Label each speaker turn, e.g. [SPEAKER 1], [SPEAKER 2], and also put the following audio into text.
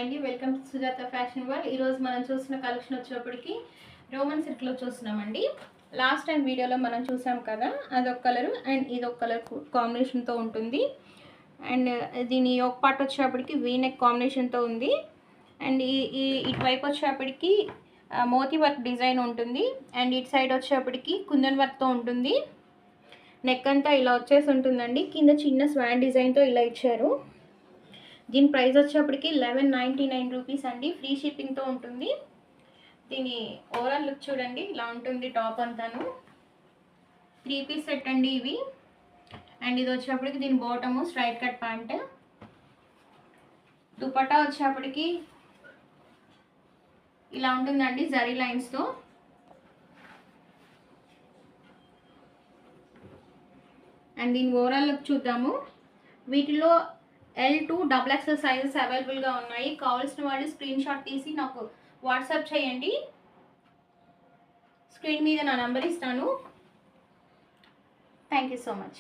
[SPEAKER 1] Hi అండి, welcome to Sujatha fashion world. ఈరోజు మనం చూసిన కలెక్షన్ వచ్చేటప్పటికి రోమన్ సిల్క్లో చూస్తున్నామండి. లాస్ట్ టైం వీడియోలో మనం చూసాం కదా, అదొక కలర్ అండ్ ఇదొక కలర్ కాంబినేషన్తో ఉంటుంది. అండ్ దీని ఒక పార్ట్ వచ్చేటప్పటికి వీనెక్ కాంబినేషన్తో ఉంది. అండ్ ఇటువైపు వచ్చేటప్పటికి మోతీ వర్క్ డిజైన్ ఉంటుంది. అండ్ ఇటు సైడ్ వచ్చేటప్పటికి కుందన్ వర్క్తో ఉంటుంది. నెక్ అంతా ఇలా వచ్చేసి ఉంటుందండి. కింద చిన్న స్వాన్ డిజైన్తో ఇలా ఇచ్చారు. దీని ప్రైస్ వచ్చేప్పటికి 1199 రూపీస్ అండి. ఫ్రీ షిప్పింగ్తో ఉంటుంది. దీని ఓవరాల్ లుక్ చూడండి, ఇలా ఉంటుంది. టాప్ అంతాను 3 పీస్ సెట్ అండి ఇవి. అండ్ ఇది వచ్చేప్పటికి దీని bottom straight cut pant. Dupatta వచ్చేప్పటికి ఇలా ఉంటుందండి, జరీ లైన్స్తో. అండ్ దీని ఓవరాల్ లుక్ చూద్దాము. వీటిలో L2 XXL సైజెస్ అవైలబుల్గా ఉన్నాయి. కావాల్సిన వాళ్ళు స్క్రీన్ షాట్ తీసి నాకు వాట్సాప్ చేయండి. స్క్రీన్ మీద నా నెంబర్ ఇస్తాను. Thank you so much.